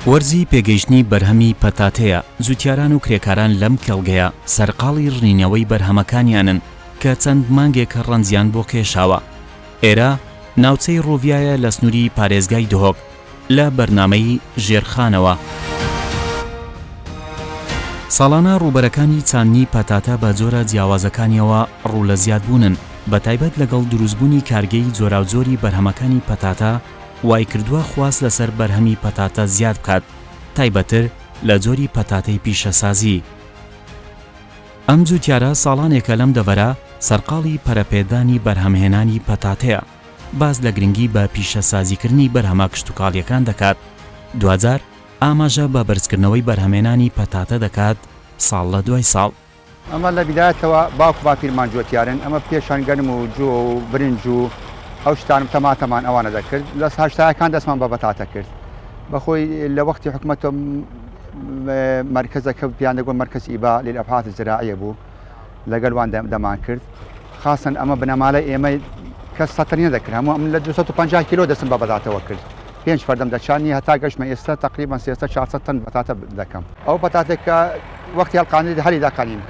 وەرزی پێگەیشتنی بەرهەمی پەتاتەیە. زوتیاران و کرێکاران لەم کێڵگەیە سەرقاڵی ڕنینەوەی بەرهەمەکانیانن کە چەند مانگێکە ڕەنجیان بۆ کێشاوە. ئێرە ناوچەی ڕۆڤایە لە سنووری پارێزگای دهۆک لە بەرنامەی ژێرخانەوە. ساڵانە ڕووبەرەکانی چاندنی پەتاتە بە جۆرە جیاوازەکانیەوە ڕوو لە زیادبوونن، بە تایبەت لەگەڵ دروستبوونی کارگەی جۆراوجۆری بەرهەمەکانی پەتاتە وای کردووە خواست لەسەر بەرهەمی پەتاتە زیاد بکات، تایبەتر لە جۆری پەتاتەی پیشەسازی. ئەم جوتیارە ساڵانێکە لەم دەڤەرە سەرقاڵی پەرەپێدانی بەرهەمهێنانی پەتاتەیە، باز لە گرنگی بە پیشەسازیکردنی بەرهەمە کشتتوکاڵیەکان دەکات. دوجار ئاماژە بە بەرزکردنەوەی بەرهەمێنانی پەتاتە دەکات ساڵ لە دوای ساڵ. ئەمە لە بیدایەتەوە باوکو باپیرمان جوتیارن، ئەمە پێشان گەنم و جۆ و برنج و ئەو شتانم تەماتەمان ئەوانە دەکرد. لە هەشتاکان دەستمان بە بەتاتە کرد. بەخۆی لە وەختی حکومەتە مرکزەکە پیان دەگوت مرکز ئیبا للأبحاث الزراعية بوو، لەگەڵوان دەمان کرد. خاصن ئەمە بنەماڵە ئێمە کەس سەتەنیە دەکرد، هەموو ئەم لە 250 کیلۆ دەستم بە بەتاتەوە کرد. 5 فەردەم دەچانی هەتا گەشتمە ئێستا تقریبا 300-400 تن بەتاتە دەکەم. ئەو بەتاتێکە وەختی هەڵقاندنی هەلی دەقەنین،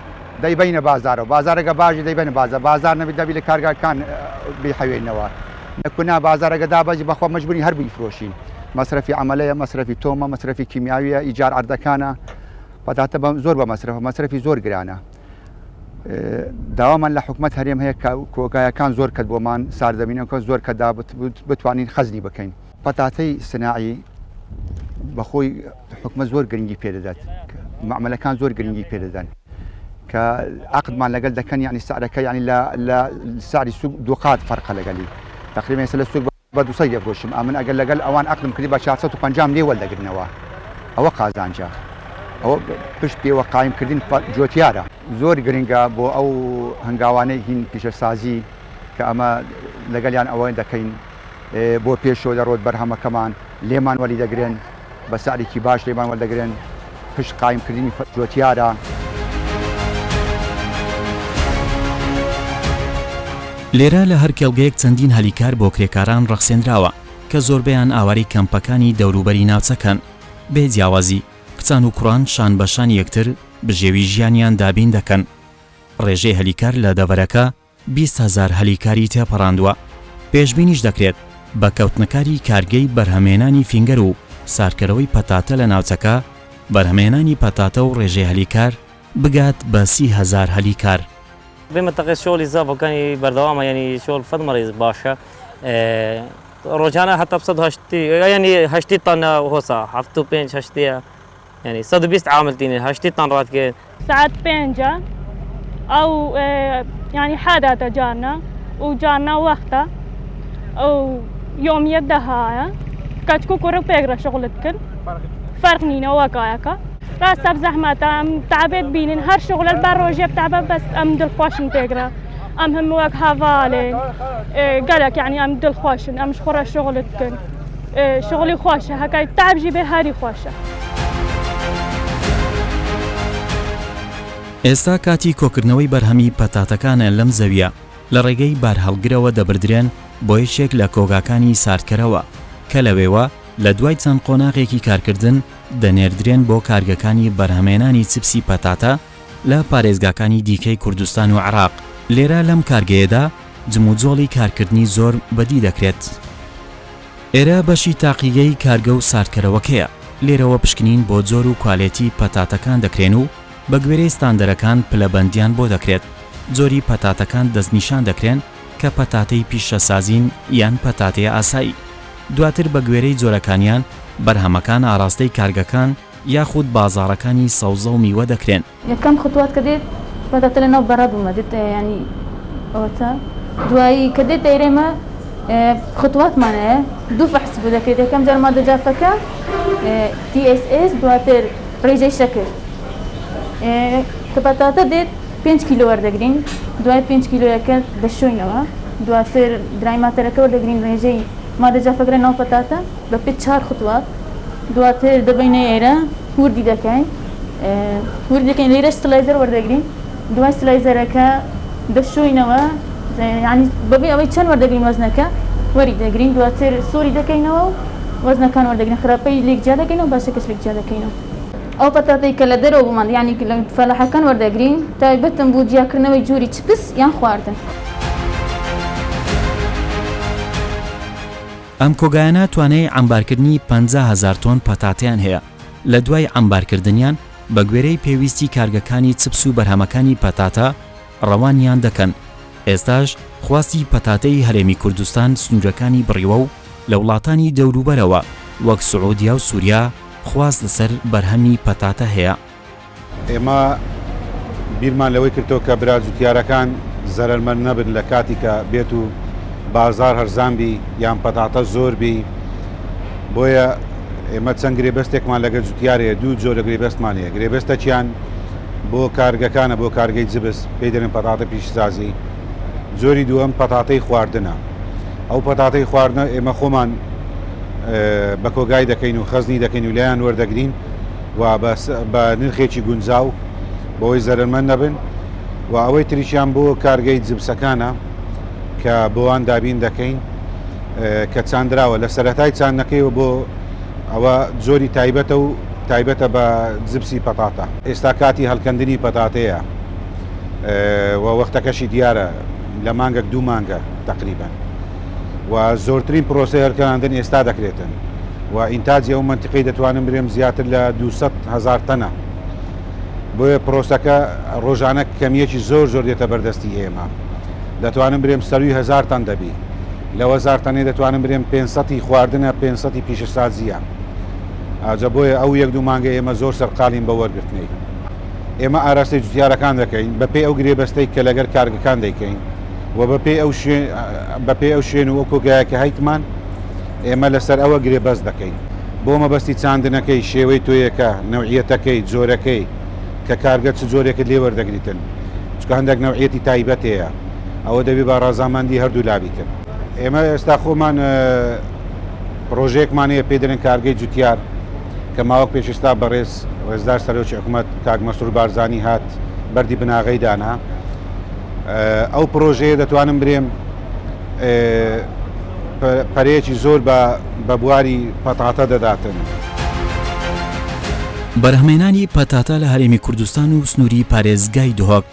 دەیبینە بازارەوە، بازارەکە باشی دەیبینە بازار نەبی دەبی لە کارگاکان بیحەوێنەوە. نەکونا بازارەکە دابەزی بەخوا مەجبوری هەر بیفرۆشین. مەصرفی عەمەلەیە، مەصرفی تۆمە، مەصرفی کیمیاویە، ئیجار ئەردەکانە. بەتاتە زۆر بە مەصرفی زۆر گرانە. داوامان لە حکومەت هەرێم هەیە کۆگایەکان زۆر کەت بۆمان ساردەمینەوە زۆر کەدا بتوانین خەزنی بکەین. پەتاتەی سناعی بەخۆی حکومەت زۆر گرنگی پێدەدات، معاملەکان زۆر گرنگی پێدەدەن کە عقدمان لەگەڵ دەکەن، یعنی سعرەکە یعنی لە سعری سوق دووقات فەرقە لەگەلی. تقریبا لە سوق بە 200 دەفرۆشم، ئەمن ئەگەر لەگەڵ ئەوان عقدم کردی بە 450 لێ وەردەگرنەوە. ئەوە قازانجە، ئەوە پشت پێوە قایمکردن جۆتیارە. زۆر گرنگە بۆ ئەو هەنگاوانەی هین پیشەسازی کە ئەمە لەگەڵیان ئەوە دەکەین بۆ پێشەوە دەڕۆت بەرهەمەکەمان لێمان وەری دەگرن، بە سعرێکی باش لێمان وەردەگرن، پشت قایمکردنی جۆتیارە. لێرە لە هەر کێڵگەیەک چەندین هەلیکار بۆ کرێکاران ڕەخسێنراوە کە زۆربەیان ئاواری کەمپەکانی دەوروبەری ناوچەکەن. بێ جیاوازی کچان و کوڕان شان بەشان یەکتر بژێوی ژیانیان دابین دەکەن. ڕێژەی هەلیکار لە دەڤەرەکە 20,000 هەلیکاری تێپەڕاندووە. پێشبینیش دەکرێت بە کەوتنەکاری کارگەی بەرهەمێنانی فینگەر و سارکەرەوەی پەتاتە لە ناوچەکە بەرهەمێنانی پەتاتە و ڕێژەی هەلیکار بگات بە 30,000 هەلیکار. بمنطقة شغلي زافو كان بردوامة يعني شغل فد مريض باشا روجانا حتى بصد هشتي يعني هشتي طن وهوسا حفتو بينج هشتي يعني 120 عامل تيني هشتي طن رات كي ساعات بينجا أو يعني حادثة جارنا وجارنا وقتها أو يوم يدها كاتكو كورو بيقرا شغلتكن فرقنينا وكايكا راس بزحمة أم تعبت بينن هر شغل البروجة بتعبت بس أم دل خواشن تقرا أم هم وقت هفالي قالك يعني أم دل خواشن أم شخورة شغلتكن شغلي خواشة هكا تعب جيبه هاري خواشة. ئێستا کاتی کۆکردنەوەی بەرهەمی پەتاتەکانە لەم زەویە لە ڕێگەی بارهەڵگرەوە دەبردرێن بۆ یەکێک لە کۆگاکانی ساردکەرەوە کە لەوێوە لە دوای چەند قۆناغێکی کارکردن دەنێردرێن بۆ کارگەکانی بەرهەمێنانی چپسی پەتاتە لە پارێزگاکانی دیکەی کوردستان و عێراق. لێرە لەم کارگەیەدا جموجۆڵی کارکردنی زۆر بەدی دەکرێت. ئێرە بەشی تاقیگەی کارگە و ساردکەرەوەکەیە. لێرەوە پشکنین بۆ جۆر و کوالێتی پەتاتەکان دەکرێن و بە گوێرەی ستاندەرەکان پلەبەندیان بۆ دەکرێت. جۆری پەتاتەکان دەستنیشان دەکرێن کە پەتاتەی پیشەسازین یان پەتاتەیە ئاسایی. دواتر بە گوێرەی جۆرەکانیان بەرهەمەکان ئاراستەی کارگەکان یاخود بازاڕەکانی سەوزە و میوە دەکرێن. یەکەم خطوات کە دێت پەتاتە لەناو بەڕە بوومە دێت ینی ئەوەتە دوایی کە دێت دەیرێمە خطواتمانەیە دوو فەحس بوو دەکرێت. یەکەم جار مادە جافەکە TSS دواتر ڕێژەی شەکر کە پەتاتە دێت 5 کیلۆ وەردەگرین، دوای 5 کیلۆیەکە دەشۆینەوە، دواتر درای ماتەرەکە وەردەگرین ڕێژەی مادە جافەکە ناو پەتاتە بە پێ 4 خطوات. دواتر دەبینە ئێرە وردی دەکەین، وردی دەکەین لێرە سلایزەر وەردەگرین، دوای سلایزەرەکە دەشۆینەوە، ینی بەبێ ئەوەی چەند وەردەگرین وەزنەکە وەری دەگرین، دواتر سۆری دەکەینەوە و وەزنەکان وەردەگرین خراپەی لێکجیا دەکەین و باشەکەش لێکجیا دەکەینەوە ئەو پەتاتەی کە لە دەرەوە بمان یعنی لە فەلاحەکان وەردەگرین تایبەتن بۆ جیاکردنەوەی جووری چپس یان خواردن. ئەم کۆگایانە توانای ئەمبارکردنی 50,000 تۆن پەتاتیان هەیە. لە دوای ئەمبارکردنیان بە گوێرەی پێویستی کارگەکانی چپس و بەرهەمەکانی پەتاتە ڕەوانیان دەکەن. ئێستاش خواستی پەتاتەی هەرێمی کوردستان سنوورەکانی بڕیوە و لە وڵاتانی دەوروبەرەوە وەک سعودیا و سووریا خواست لەسەر بەرهەمی پەتاتە هەیە. ئێمە بیرمان لەوەی کردەوە کە برا جوتیارەکان زەرمەند نەبن لە کاتی کە بێت و بازار هەرزانبی یان پەتاتە زۆربی، بۆیە ئێمە چەند گرێبەستێکمان لەگە جوتیارەیە دوو جۆرە گرێبەستمان هەیە. گرێبەستە چیان بۆ کارگەکانە بۆ کارگەی جبس پێی دەڵێن پەتاتە پیشسازی. جۆری دووەم پەتاتەی خواردنە. ئەو پەتاتەی خواردنە ئێمە خۆمان بە کۆگای دەکەین و خەزنی دەکەین و لایەن وەردەگرین و بە نرخێکی گونجاو بۆی زەرمەند نەبن و ئەوەی تریشیان بۆ کارگەی جبسەکانە کە بۆوان دابین دەکەین کە چاندراوە لە سەرەتای چاندنەکەیەوە بۆ ئەوە جۆری تایبەتە و تایبەتە بە جبسی پەتاتە. ئێستا کاتی هەڵکەندنی پەتاتەیە و وەختەکەشی دیارە لە مانگەک دوو مانگە تقریبا و زۆرترین پرۆسی هەڵکەاندن ئێستا دەکرێتن و ئینتاجی ئەو منتیقی دەتوانم برێم زیاتر لە 200,000 تەنە. بۆیە پرۆسەکە ڕۆژانە کەمیەکی زۆر دێتە بەردەستی ئێمە. دەتوانم برێم 100,000 تەن دەبی لە 1000 تەنێ دەتوانم برێم 500 خواردنە 500 پیشەسازیە. ئاجا بۆیە ئەو یەک دوو مانگە ئێمە زۆر سەرقالین بە وەرگرتنەی. ئێمە ئاراستی جوتیارەکان دەکەین بەپێی ئەو گرێبەستەی کە لەگەر کارگەکان دەیکەین و بەپێی ئەو شوێن و ئەو کۆگایەکە هەیتمان ئێمە لەسەر ئەوە گرێبەست دەکەین. بۆ مەبەستی چاندنەکەی شێوەی تۆیەکە نەوعیەتەکەی جۆرەکەی کە کارگەر چ جۆرێکت لێ وەردەگریتن چکە هەندێک نەوعیەتی تایبەت هەیە ئەوە دەبێت بە ڕازامەندی هەردوو لابیتن. ئێمە ئێستا خۆمان پرۆژەیەکمان هەیە پێ دەڵێن کارگەی جوتیار کە ماوەک پێشستا بەڕێز ڕێزدار سەرۆکی حکوومەت کاک مەسرور بارزانی هات بەردی بناغەی دانا. ئەو پرۆژەیە دەتوانم برێم پەرەیەکی زۆر بە بواری پەتاتە دەداتن. بەرهەمێنانی پەتاتە لە هەرێمی کوردستان و سنووری پارێزگای دهۆک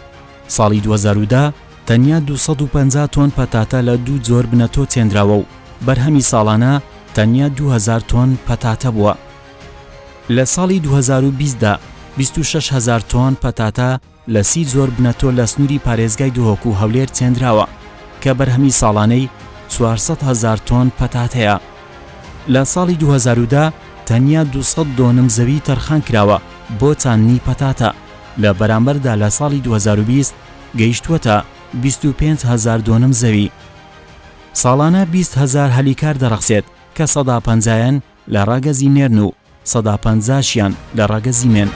ساڵی 2010 تەنیا 250 تۆن پەتاتە لە دوو جۆر بنەتۆ چێندراوە و بەرهەمی ساڵانە تەنیا 2000 تۆن پەتاتە بووە. لە ساڵی 2020دا 26,000 تۆن پەتاتە لە 30 جۆر بنەتۆ لە سنووری پارێزگای دهۆک و هەولێر چێندراوە کە بەرهەمی ساڵانەی 400,000 تۆن پەتاتەیە. لە ساڵی 2010 تەنیا 200 دۆنم زەوی تەرخان کراوە بۆ چاندنی پەتاتە لە بەرامبەردا لە ساڵی 2020 گەیشتووەتە 25,000 دۆنم زەوی. ساڵانە 20,000 هەلیکار دەڕەخسێت کە 150یان لە ڕاگەزی مێرن و 150شیان لە ڕاگەزی مێن.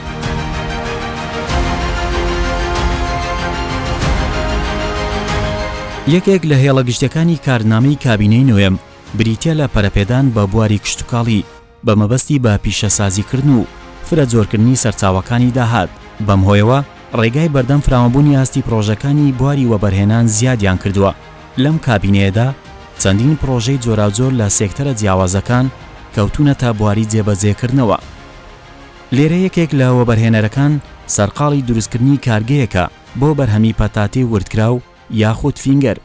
یەکێک لە هێڵە گشتەکانی کارنامەی کابینەی نوێم بریتە لە پەرەپێدان بە بواری کشتتوکاڵی بە مەبەستی بە پیشەسازیکردن و فرە جۆرکردنی سەرچاوەکانی داهات. بەم هۆیەوە ڕێگای بەردەم فراوانبوونی ئاستی پرۆژەکانی بواری وەبەرهێنان زیادیان کردووە. لەم کابینەیەدا چەندین پرۆژەی جۆراوجۆر لە سێکتەرە جیاوازەکان کەوتونە تا بواری جێبەجێکردنەوە. لێرە یەکێک لە وەبەرهێنەرەکان سەرقاڵی دروستکردنی کارگەیەکە بۆ بەرهەمی پەتاتی وردکراو یاخود فینگەر.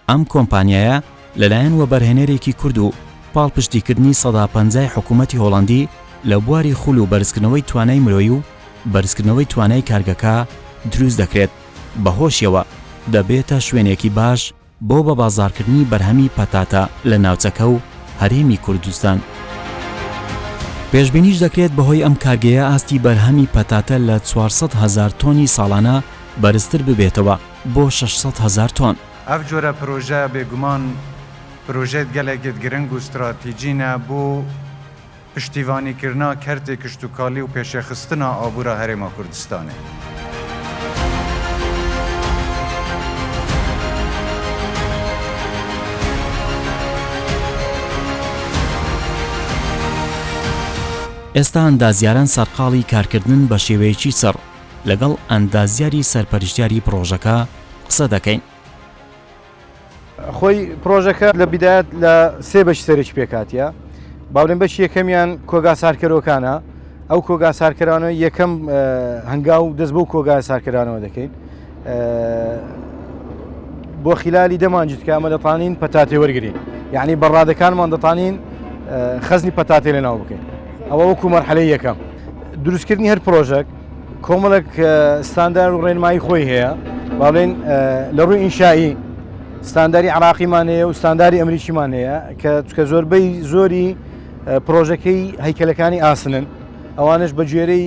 ئەم کۆمپانیایە لەلایەن وەبەرهێنەرێکی کورد و پاڵپشتیکردنی 150 حکوومەتی هۆڵەندی لە بواری خوڵ و بەرزکردنەوەی توانای مرۆیی و بەرزکردنەوەی توانای کارگەکە دروست دەکرێت. بەهۆشیەوە دەبێتە شوێنێکی باش بۆ بە بازارکردنی بەرهەمی پەتاتە لە ناوچەکە و هەرێمی کوردستان. پێشبینیش دەکرێت بەهۆی ئەم کارگەیە ئاستی بەرهەمی پەتاتە لە 400,000 تۆنی ساڵانە بەرزتر ببێتەوە بۆ 600,000 تۆن. ئەف جۆرە پرۆژە بێگومان پرۆژێت گەلێکت گرنگ و استراتیجینە بۆ پشتیوانیکردنا کەرتێ کشتتوکاڵی و پێشەخستنا ئابوورە هەرێما کوردستانê. ئێستا ئەندازیاران سەرقاڵی کارکردن بە شێوەیەکی سەر لەگەڵ ئەندازیاری سەرپەرشتیاری پرۆژەکە قسە دەکەین. خۆی پرۆژەکە لە بیدایەت لە سێ بەش سەرێک پێکاتیە. باڵێن بەش یەکەمیان کۆگا سارکەرۆکانە ئەو کۆگا سارکەرانە یەکەم هەنگاو دەست بۆ کۆگا سارکەرانەوە دەکەین بۆ خلالی دەمانجت کە ئەمە دەتوانین پەتاتێ وەرگین یعنی بەڕادەکانمان دەتوانین خەزنی پەتاتێ لەناو بکەین ئەوە وەکو مەرحەلەی یەکەم دروستکردنی هەر پرۆژێک کۆمەڵک ستاندار و ڕێنمایی خۆی هەیە باڵێن لە ڕووی ئینشایی ستانداری عراقیمان هەیە و ستانداری ئەمریکیمان هەیە کە زۆربەی زۆری پرۆژەکەی هەیکەلەکانی ئاسنن ئەوانش بە گوێرەی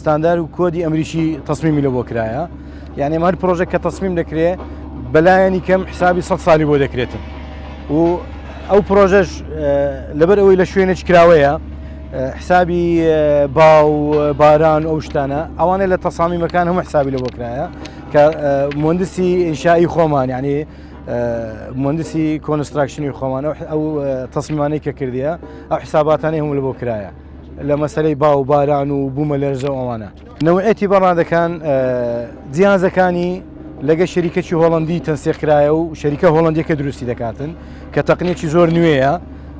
ستاندار و کۆدی ئەمریکی تەسمیمی لە بۆ کرایە یعنی ئەمە هەر پرۆژێک کە تەسمیم دەکرێت بەلایەنی کەم حسابی 100 ساڵی بۆ دەکرێتن و ئەو پرۆژەش لەبەر ئەوەی لە شوێنێک کراوەیە حسابی باو باران ئەو شتانە ئەوانە لە تەسامیمەکان هەموو حسابی لە بۆ کرایە کە مهندسی ئینشایی خۆمان یعنی مهندسی کۆنستراکشنی خۆمان ئەو تەسمیمانەی کە کردیە ئەو حساباتانەی هەموو لە بۆ کرایە لە مەسەلەی باو باران و بوومە لەرزە ئەوانە نەوعەتی بەڕادەکان جیازەکانی لەگە شەریکەی هۆڵندی تەنسیقرایە و شەریکە هۆڵندیەکە دروستی دەکاتن کە تەقنیەکی زۆر نوێیە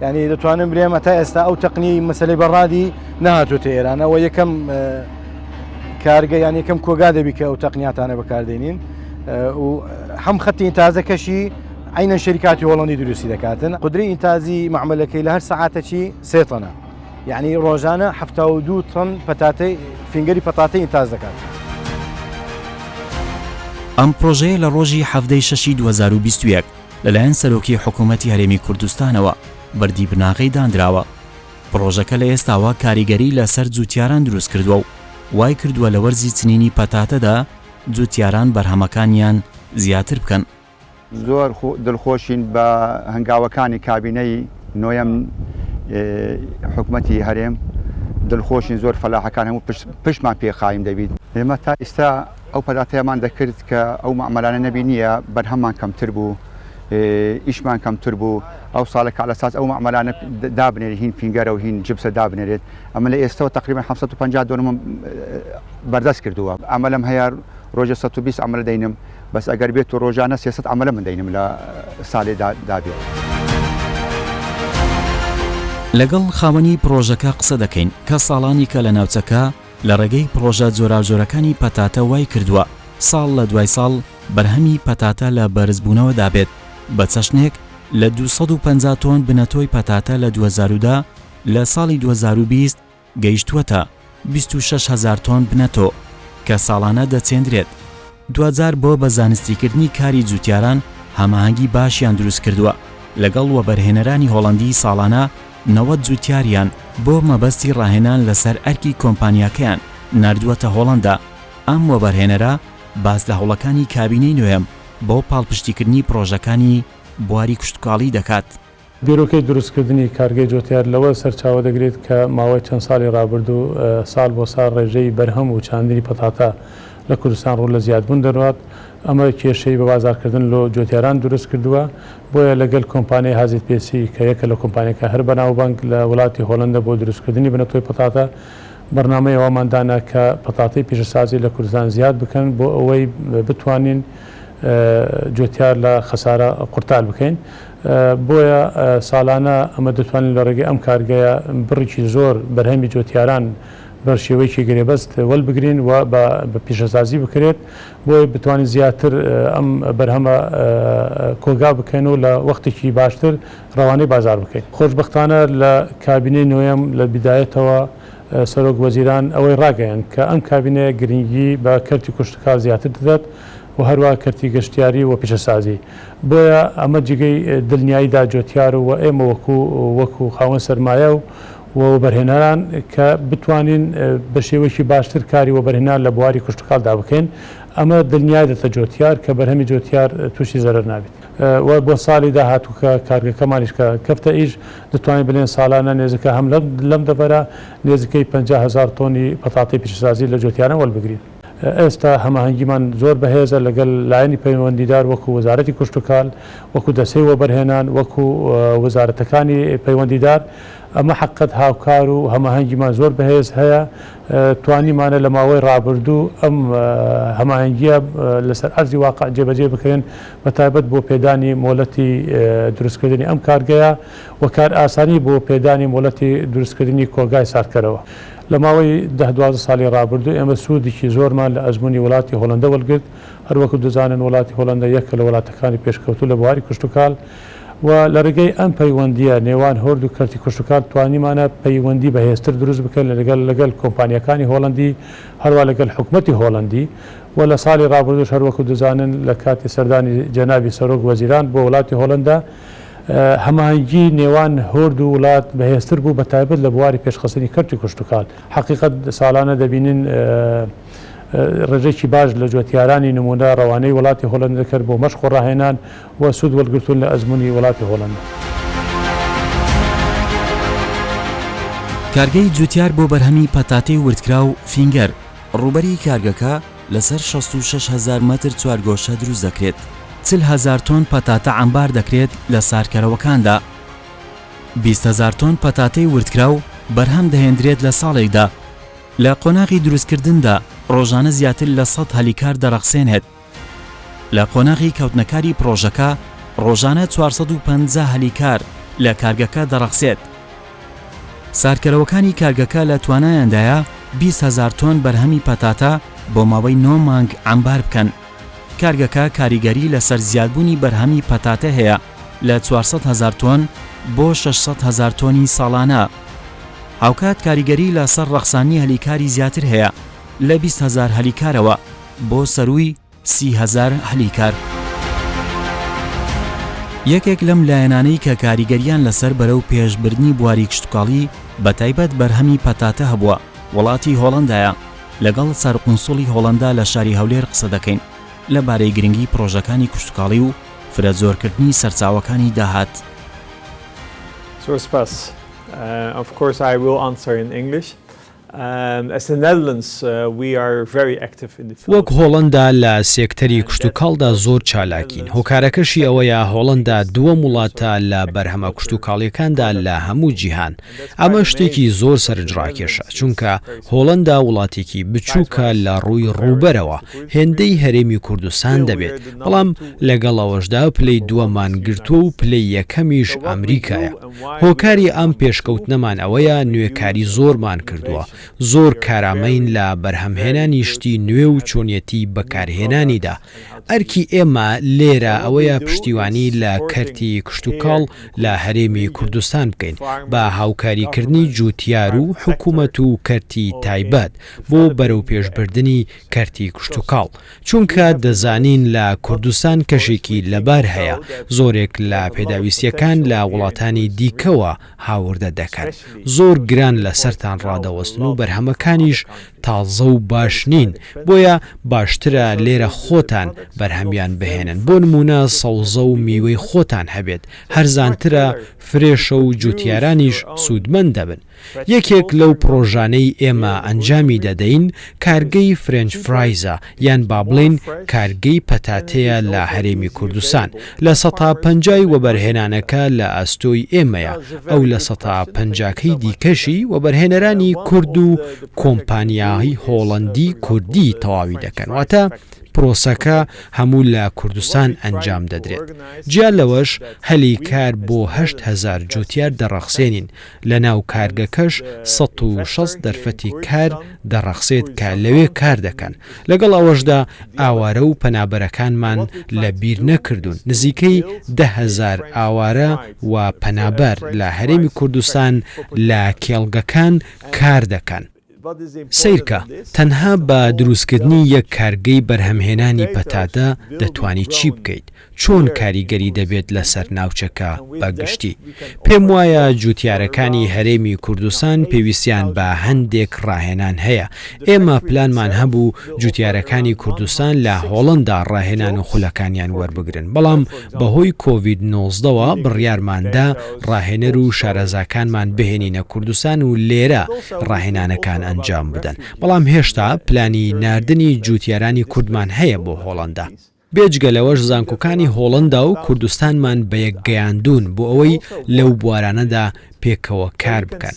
یعنی دەتوانم برێمە تا ئێستا ئەو تەقنی مەسەلەی بەڕادی نهاتوتە ئێرانەوە یەکەم کارگە یان یەکەم کۆگا دەبی کە ئەو تەقنیاتانە بەکاردێنین و هەم خەتی ئینتازەکەشی عینەن شەریکاتی هۆڵندی دروستی دەکاتن قدرەی ئینتازی معمەلەکەی لە هەر سەعاتێکی 3 تەنە یعنی ڕۆژانە 72 تن پەتاتەی فینگەری پەتاتەی ئینتاز دەکات. ئەم پرۆژەیە لە ڕۆژی 7/6/2021 لەلایەن سەرۆکی حکوومەتی هەرێمی کوردستانەوە بەردی بناغی دانراوە. پرۆژەکە لە ئێستاوە کاریگەری لەسەر جوتیاران دروست کردووە و وای کردووە لە وەرزی چنینی پەتاتەدا جوتیاران بەرهەمەکانیان زیاتر بکەن. زۆر دڵخۆشین بە هەنگاوەکانی کابینەی نۆیەم حکوومەتی هەرێم دڵخۆشین زۆر فەلاحەکان هەموو پشتمان پێخایم دەبیت ئێمە تا ئێستا ئەو پەتاتەیەمان دەکرد کە ئەو مەعمەلانە نەبی نییە بەرهەممان کەمتر بوو ئیشمان کەمتر بوو ئەو ساڵێک لەساس ئەو مەعمەلانە دابنێت هین فینگەرە و هین جبسە دابنێرێت ئەمە لە ئێستاەوە تقریبا 750 دۆنم بەردەست کردووە ئەمەلم هەیە ڕۆژە 120 ئەمەلە دەینم بەس ئەگەر بێت و ڕۆژانە 300 ئەمەلە من دەینم لە ساڵێ دابێت. لەگەڵ خاوەنی پرۆژەکە قسە دەکەین کە ساڵانی کە لە ناوچەکە لە ڕێگەی پرۆژە جۆراوجۆرەکانی پەتاتە وای کردووە ساڵ لە دوای ساڵ بەرهەمی پەتاتە لە بەرزبوونەوە دابێت بە چەشنێک لە 250 تۆن بنەتۆی پەتاتە لە 2010 لە ساڵی 2020 گەیشتووەتە 26,000 تۆن بنەتۆ کە ساڵانە دەچێندرێت. دوجار بۆ بە زانستیکردنی کاری جوتیاران هەماهەنگی باشیان دروست کردووە لەگەڵ وەبەرهێنەرانی هۆڵندی ساڵانە 90 جوتیاریان بۆ مەبەستی ڕاهێنان لەسەر ئەرکی کۆمپانیاکەیان نردووەتە هۆڵندا. ئەم وەبەرهێنەرە باز لە هەوڵەکانی کابینەی نوێم بۆ پاڵپشتیکردنی پرۆژەکانی بواری کشتتوکاڵی دەکات. بیرۆکەی دروستکردنی کارگەی جۆتیار لەوە سەرچاوە دەگرێت کە ماوەی چەند ساڵی ڕابردوو ساڵ بۆ ساڵ ڕێژەی بەرهەم و چاندنی پەتاتە لە کوردستان ڕوو لە زیادبوون دەڕات. ئەمە کێشەی بە بازارکردن لۆ جۆتیاران دروست کردووە بۆیە لەگەڵ کۆمپانیای هازیت پێسی کە یەکە لە کۆمپانیەکە هەر بەناوبانگ لە وڵاتی هۆڵندە بۆ دروستکردنی بنەتۆی پەتاتە بەرنامەی ئەوەماندانە کە پەتاتەی پیشەسازی لە کوردستان زیاد بکەن بۆ ئەوەی بتوانین جۆتیار لە خەسارە قورتال بکەین. بۆیە ساڵانە ئەمە دەتوانین لە ڕێگەی ئەم کارگەیە بڕێکی زۆر بەرهەمی جۆتیاران بەر شێوەیەکی گرێبەست وەڵبگرین و بە پیشەسازی بکرێت بۆی بتوانین زیاتر ئەم بەرهەمە کۆگا بکەین و لە وەختێکی باشتر ڕەوانەی بازار بکەین. خۆشبەختانە لە کابینەی نوێم لە بیدایەتەوە سەرۆک وەزیران ئەوەی ڕاگەیان کە ئەم کابینەیە گرنگی بە کەرتی کوشتتوکاڵ زیاتر دەدات و هەروە کەرتی گەشتیاری و پیشەسازی. بۆیە ئەمە جگەی دڵنیاییدا جۆتیار و ئێمە وەکو خاوەن سەرمایە و بەرهێنەران کە بتوانین بە شێوەیەکی باشتر کاری وەبەرهێنان لە بواری کوشتتوکاڵدا بکەین. ئەمە دڵنیای دەتە جۆتیار کە بەرهەمی جۆتیار تووشی زەرەر نابێت. و بۆ ساڵی داهاتوو کە کارگەکەمانیش کە کەفتە ئیش دەتوانین بڵێن ساڵانە نێزەکە هەم لەم دەبەرە نێزەکەی 50,000 تۆنی پەتاتی پیشەسازی لە جۆتیاران وەڵبگرین. ئێستا هەماهەنگیمان زۆر بەهێزە لەگەڵ لایەنی پەیوەندیدار وەکو وەزارەتی کوشتتوکاڵ وەکو دەسەی وەبەرهێنان وەکو وەزارەتەکانی پەیوەندیدار ئەمە حقت هاوکار و هەماهەنگیمان زۆر بەهێز هەیە توانیمانە لە ماوەی ڕابردوو ئەم هەماهەنگیە لەسەر ئەرزی واقع جێبەجێ بکرێن بە تایبەت بۆ پێدانی مۆلەتی دروستکردنی ئەم کارگەیە و کار ئاسانی بۆ پێدانی مۆلەتی دروستکردنی کۆگای ساردکەرەوە. لە ماوەی 10-12 ساڵی ڕابردوو ئێمە سوودێکی زۆرمان لە ئەزمموی وڵاتی هۆڵەندە وەرگرت هەروەکو دەزانن وڵاتی هۆڵەندە یەکە لە وڵاتەکانی پێشکەوتوو لە بواری کشتتوکال و لە ڕێگەی ئەم پەیوەندیە نێوان هۆرد و کەرتی کشتتوکال توانیمانە پەیوەندی بەهێزتر دروست بکەن لەگەڵ کۆمپانیەکانی هۆڵندی هەروە لەگەڵ حکوومەتی هۆڵندی و لە ساڵی ڕابردوش هەروەکو دەزانن لە کاتی سەردانی جەنابی سەرۆک وەزیران بۆ وڵاتی هۆڵندا هەماهەنگی نێوان هۆرد و وڵات بەهێزتر بوو بە تایبەت لە بواری پێشخستنی کەرتی کشتتوکال حقیقت ساڵانە دەبینین ڕێژێکی باش لە جوتیارانی نمونە ڕەوانەی وڵاتی هۆڵند دەکرد بۆ مەشق و ڕاهێنان و سوود وەرگرتوون لە ئەزمموی وڵاتی هۆڵند. کارگەی جوتیار بۆ بەرهەمی پەتاتەی وردکرا و فینگەر ڕوبەری کارگەکە لەسەر 66,000 مەتر چوارگۆشە دروست دەکرێت 40,000 تۆن پەتاتە عەمبار دەکرێت لە سارکەرەوەکاندا 20,000 تۆن پەتاتەی وردکرا و بەرهەم دەهێنرێت لە ساڵێکدا لە قۆناغی دروستکردندا ڕۆژانە زیاتر لە 100 هەلیکار دەرەخسێنێت لە قۆناغی کەوتنەکاری پرۆژەکە ڕۆژانە 450 هەلیکار لە کارگەکە دەرەخسێت سارکەرەوەکانی کارگەکە لە توانایاندایە 20,000 تۆن بەرهەمی پەتاتە بۆ ماوەی 9 مانگ عەمبار بکەن کارگەکە کاریگەری لەسەر زیادبوونی بەرهەمی پەتاتە هەیە لە 400,000 تۆن بۆ 600,000 تۆنی ساڵانە هاوکات کاریگەری لەسەر ڕەخسانی هەلیکاری زیاتر هەیە لە 20,000 هەلیکارەوە بۆ سەروی 30,000 هەلیکار یەکێک لەم لایەنانەی کە کاریگەریان لەسەر بەرەو پێشبردنی بواری کشتتوکاڵی بە تایبەت بەرهەمی پەتاتە هەبووە وڵاتی هۆڵندایە لەگەڵ سەرقونسوڵی هۆڵندا لە شاری هەولێر قسە دەکەین لەبارەی گرنگی پرۆژەکانی کشتتوکاڵی و فرەجۆرکردنی سەرچاوەکانی داهات. Of course, I will answer in English. As the Netherlands, we are very active in the field. وەک هۆڵندا لە سێکتەری کشتتوکاڵدا زۆر چالاکین هۆکارەکەشی ئەوەیە هۆڵندا دووەم وڵاتە لە بەرهەمە کشتتوکاڵیەکاندا لە هەموو جیهان ئەمە شتێکی زۆر سەرنجڕاکێشە چونکە هۆڵندا وڵاتێکی بچووکە لە ڕووی ڕووبەرەوە هێندەی هەرێمی کوردستان دەبێت بەڵام لەگەڵەوەشدا پلەی دووەمان گرتووە و پلەی یەکەمیش ئەمریکایە هۆکاری ئەم پێشکەوتنەمان ئەوەیە نوێکاری زۆرمان کردووە زۆر کارامەین لە بەرهەمهێنانی شتی نوێ و چۆنیەتی بەکارهێنانیدا ئەرکی ئێمە لێرە ئەوەیە پشتیوانی لە کەرتی کشتتوکاڵ لە هەرێمی کوردستان بکەین بە هاوکاریکردنی جوتیار و حکوومەت و کەرتی تایبەت بۆ بەرەو پێشبردننی کەرتی کشتتوکاڵ چونکە دەزانین لە کوردستان کەشێکی لەبار هەیە زۆرێک لە پێداویستیەکان لە وڵاتانی دیکەوە هاوردە دەکەن زۆر گران لە سەرتان ڕادەوەستن و بەرهەمەکانیش تازە و باش نین بۆیە باشترە لێرە خۆتان بەرهەمیان بهێنن بۆ نمونە سەوزە و میوەی خۆتان هەبێت هەرزانترە فرێشە و جوتیارانیش سوودمەند دەبن یەکێک لەو پرۆژانەی ئێمە ئەنجامی دەدەین کارگەی فرنج فرایزە یان با بڵێن کارگەی پەتاتەیە لە هەرێمی کوردستان لە 150 وەبەرهێنانەکە لە ئەستۆی ئێمەیە ئەو لە 150کەی دیکەشی وەبەرهێنەرانی کورد و کۆمپانیایی هۆڵندی کوردی تەواوی دەکەن واتە پرۆسەکە هەموو لە کوردستان ئەنجام دەدرێت جیا لەوەش هەلیکار بۆ 8,000 جوتیار دەڕەخسێنین لە ناو کارگەکەش 160 دەرفەتی کار دەڕەخسێت کە لەوێ کار دەکەن لەگەڵ ئەوەشدا ئاوارە و پەنابەرەکانمان لە بیر نەکردوون نزیکەی 10,000 ئاوارە و پەنابەر لە هەرێمی کوردستان لە کێڵگەکان کار دەکەن سیرکە تەنها بە دروستکردنی یەک کارگەی بەرهەمهێنانی پەتاتە دەتوانی چی بکەیت چۆن کاریگەری دەبێت لەسەر ناوچەکە بەگشتی پێم وایە جوتیارەکانی هەرێمی کوردستان پێویستیان بە هەندێک ڕاهێنان هەیە ئێمە پلانمان هەبوو جوتیارەکانی کوردستان لە هۆڵندا ڕاهێنان و خولەکانیان وەربگرن بەڵام بەهۆی کۆڤید-19ەوە بڕیارماندا ڕاهێنەر و شارەزاکانمان بهێنینە کوردستان و لێرە ڕاهێنانەکان ئەنجام بدەن بەڵام هێشتا پلانی ناردنی جوتیارانی کوردمان هەیە بۆ هۆڵندا بێجگەلەوەش زانکۆکانی هۆڵندا و کوردستانمان بە یەک گەیاندون بۆ ئەوەی لەو بوارانەدا پێکەوە کار بکەن.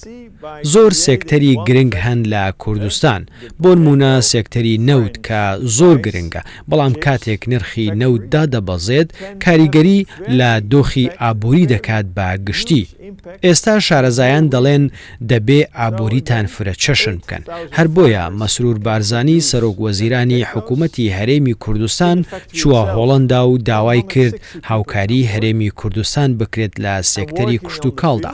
زۆر سێکتەری گرنگ هەن لە کوردستان، بۆ نمونە سێکتەری نەوت کە زۆر گرنگە، بەڵام کاتێک نرخی نەوتدا دەبەزێت کاریگەری لە دۆخی ئابووری دەکات بە گشتی. ئێستا شارەزایان دەڵێن دەبێ ئابووریتان فرە چەشن بکەن. هەر بۆیە مەسرور بارزانی سەرۆک وەزیرانی حکوومەتی هەرێمی کوردستان چووە هۆڵەندا و داوای کرد هاوکاری هەرێمی کوردستان بکرێت لە سێکتەری کشت و کاڵدا.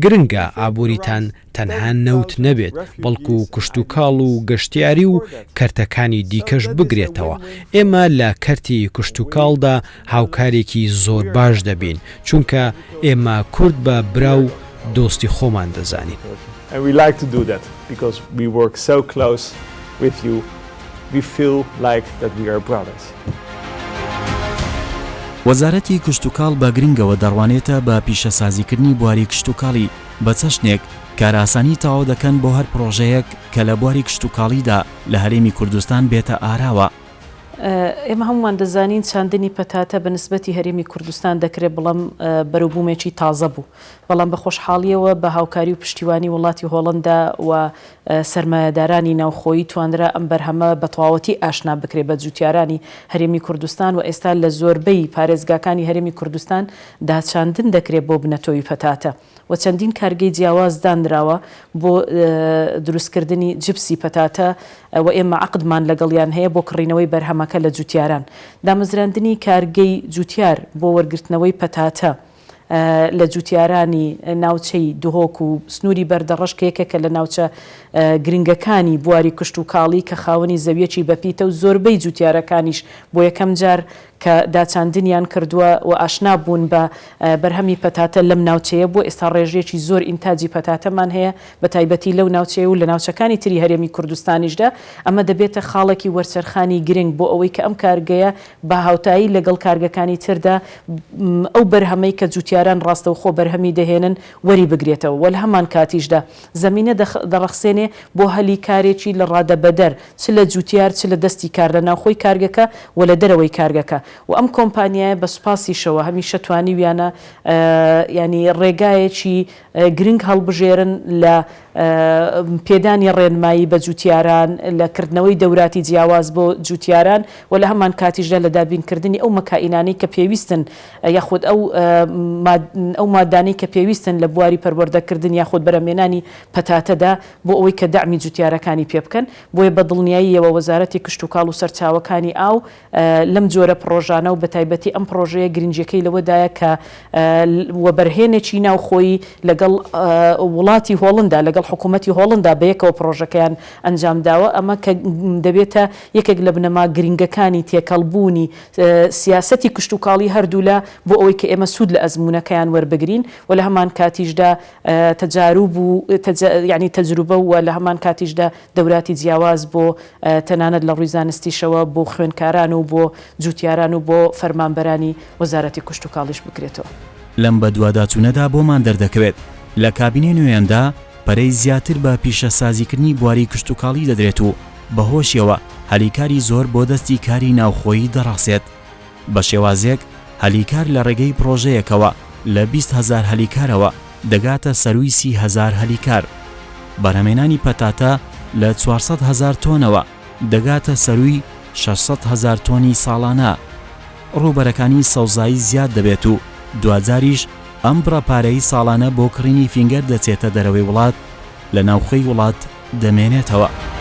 گرنگە ئابووریتان تەنها نەوت نەبێت، بەڵکو کشت و کاڵ و گەشتیاری و کەرتەکانی دیکەش بگرێتەوە. ئێمە لە کەرتی کشت و کاڵدا هاوکارێکی زۆر باش دەبین، چونکە ئێمە کورد بە برا و دۆستی خۆمان دەزانین. And we like to do that because we work so close with you. We feel like that we are brothers. وەزارەتی کشت و کاڵ بە گرنگەوە دەڕوانێتە بە پیشەسازیکردنی بواری کشت و کاڵی بە چەشنێک کاراسانی تەواو دەکەن بۆ هەر پرۆژەیەک کە لە بواری کشت و کاڵیدا لە هەرێمی کوردستان بێتە ئاراوە. ئێمە هەمومان دەزانین چاندنی پەتاتە بە نسبەتی هەرێمی کوردستان دەکرێت بەڵام بەروبوومێکی تازە بوو، بەڵام بە خۆشحاڵیەوە بە هاوکاری و پشتیوانی وڵاتی هۆڵەندا و سەرمایەدارانی ناوخۆیی توانرا ئەم بەرهەمە بە تەواوەتی ئاشنا بکرێت بە جوتیارانی هەرێمی کوردستان و ئێستا لە زۆربەی پارێزگاکانی هەرێمی کوردستان داچاندن دەکرێت بۆ بنەتۆی پەتاتە و چەندین کارگەی جیاواز دانراوە بۆ دروستکردنی جبسی پەتاتە و ئێمە عقدمان لەگەڵیان هەیە بۆ کڕینەوەی بەرهەمەکە لە جوتیاران. دامەزراندنی کارگەی جوتیار بۆ وەرگرتنەوەی پەتاتە لە جوتیارانی ناوچەی دهۆک و سنووری بەردەڕەش کێکێکە لە ناوچە گرنگەکانی بواری کشت و کاڵی کە خاوەنی زەویەکی بەپیتە و زۆربەی جوتیارەکانیش بۆ یەکەم جار کە داچاندنیان کردووە و ئاشنا بوون بە بەرهەمی پەتاتە لەم ناوچەیە بۆ ئێستا ڕێژێکی زۆر ئینتاجی پەتاتەمان هەیە بە تایبەتی لەو ناوچەیە و لە ناوچەکانی تری هەرێمی کوردستانیشدا. ئەمە دەبێتە خاڵێکی وەرچەرخانی گرنگ بۆ ئەوەی کە ئەم کارگەیە بە هاوتایی لەگەڵ کارگەکانی تردا ئەو بەرهەمەی کە جوتیاران ڕاستەوخۆ بەرهەمی دەهێنن وەری بگرێتەوە و لە هەمان کاتیشدا زەمینە دەڕەخسێنێ بۆ هەلی کارێکی لە ڕادەبەدەر چ لە جوتیار چ لە دەستی کار لە ناوخۆی کارگەکە و لە دەرەوەی کارگەکە و ئەم کۆمپانیایە بە سوپاسیشەوە هەمیشە توانیویانە ینی ڕێگایەکی گرنگ هەڵبژێرن لە پێدانی ڕێنمایی بە جوتیاران لە کردنەوەی دەوراتی جیاواز بۆ جوتیاران و لە هەمان کاتیشدا لە دابینکردنی ئەو مەکائینانەی کە پێویستن یاخود ئەو مادانەی کە پێویستن لە بواری پەروەردەکردن یاخود بەرهەمێنانی پەتاتەدا بۆ ئەوەی کە داعمی جوتیارەکانی پێ بکەن. بۆیە بە دڵنیاییەوە وەزارەتی کشت و کاڵ و سەرچاوەکانی ئاو لەم جۆرە پرۆژانە و بە تایبەتی ئەم پرۆژەیە گرنگیەکەی لەوەدایە کە وەبەرهێنێکی ناوخۆیی لەگەڵ وڵاتی هۆڵندا لەگەڵ حکوومەتی هۆڵندا بەیەکەوە پرۆژەکەیان ئەنجام داوە. ئەمە کە دەبێتە یەکێک لە بنەما گرنگەکانی تێکەڵبوونی سیاسەتی کشت و کاڵی هەردوولا بۆ ئەوەی کە ئێمە سوود لە ئەزمونونەکەیان وەربگرین و لە هەمان کاتیشدا تەجاروب و ینی تەجروبە و لە هەمان کاتیشدا دەوراتی جیاواز بۆ تەنانەت لە ڕووی زانستیشەوە بۆ خوێندکاران و بۆ جوتیاران و بۆ فەرمانبەرانی وەزارەتی کشت و کاڵیش بکرێتەوە. لەم بە دوواداچوونەدا بۆمان دەردەکەوێت لە کابینێ نوێیاندا پەرەی زیاتر بە پیشەسازیکردنی بواری کشت و کاڵی دەدرێت و بەهۆشیەوە هەلیکاری زۆر بۆ دەستی کاری ناوخۆیی دەڕاستێت. بە شێوازێک هەلیکار لە ڕێگەی پرۆژەیەکەوە لە 20,000 هەلیکارەوە دەگاتە سەروی 30,000 هەلیکار. بەرهەمێنانی پەتاتە لە 400,000 تۆنەوە دەگاتە سەروی 600,000 تۆنی ساڵانە. ڕووبەرەکانی سەوزایی زیاد دەبێت و دوجاریش ئەم بڕەپارەی ساڵانە بۆ کڕینی فینگەر دەچێتە دەرەوەی وڵات لە ناوخۆی وڵات دەمێنێتەوە.